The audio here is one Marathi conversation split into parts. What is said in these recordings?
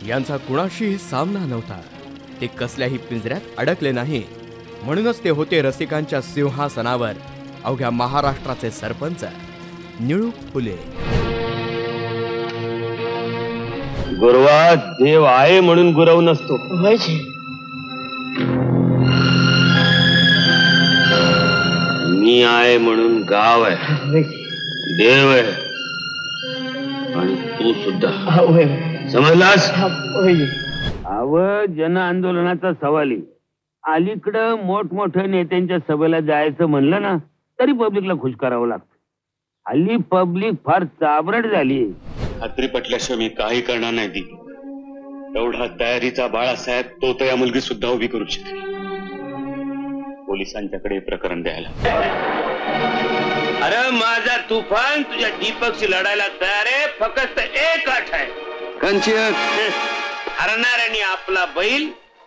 यांचा कुणाशीही सामना नव्हता। ते कसल्याही पिंजऱ्यात अडकले नाही, म्हणूनच ते होते रसिकांच्या सिंहासनावर अवघ्या महाराष्ट्राचे सरपंच निळू फुले। गुरवा देव आहे म्हणून गुरव नसतो, मी आहे म्हणून गाव आहे, देव आहे आणि तू सुद्धा समजलास? जन आंदोलनाचा सवाल अलीकडं मोठमोठ्या नेत्यांच्या सभेला जायचं म्हणलं ना तरी पब्लिकला खुश करावं लागतं। हल्ली पब्लिक फार चाबरट झाली। खात्री पटल्याशिवाय मी काही करणार नाही दी। एवढा तयारीचा बाळासाहेब तो तर या मुलगी सुद्धा उभी करू शकेल। पोलिसांच्याकडे प्रकरण द्यायला। अरे माझा तुफान तुझ्या दीपकशी लढायला तयार आहे, फक्त एक अट आहे। हरणाऱ्याने आपला बैल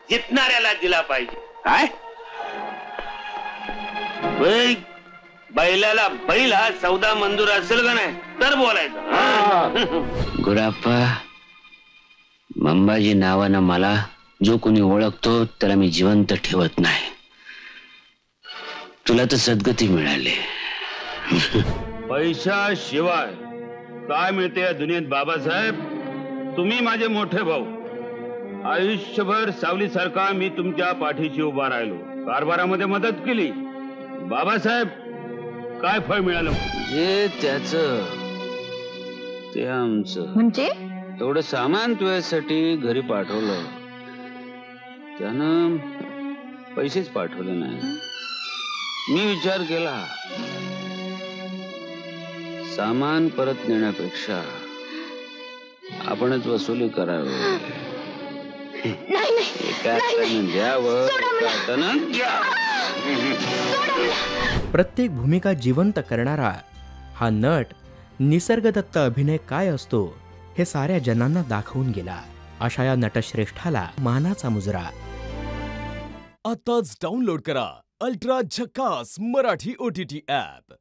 जितणाऱ्याला दिला पाहिजे। काय बैलाला बैल हा सौदा मंजूर असेल का नाही तर बोलायचं। गुराप्पा, मंबाजी नावानं मला जो कोणी ओळखतो त्याला मी जिवंत ठेवत नाही। तुला तर सद्गती मिळाली। पैशाशिवाय काय मिळते या दुनियेत बाबासाहेब? तुम्ही माझे मोठे भाऊ, आयुष्यभर सावलीसारखा मी तुमच्या पाठीशी उभा राहिलो, कारभारामध्ये मदत केली। बाबासाहेब काय फळ मिळालं? जे त्याचं ते आमचं। म्हणजे एवढं सामान तुझ्यासाठी घरी पाठवलं, त्यानं पैसेच पाठवले नाही। मी विचार केला सामान परत नेण्यापेक्षा आपणच वसुली करावी। द्यावं प्रत्येक भूमिका जिवंत करणारा हा नट निसर्गदत्त अभिनय काय असतो हे साऱ्या जनांना दाखवून गेला। अशा या नटश्रेष्ठाला मानाचा मुजरा। आताच डाउनलोड करा अल्ट्रा झकास मराठी OTT ॲप।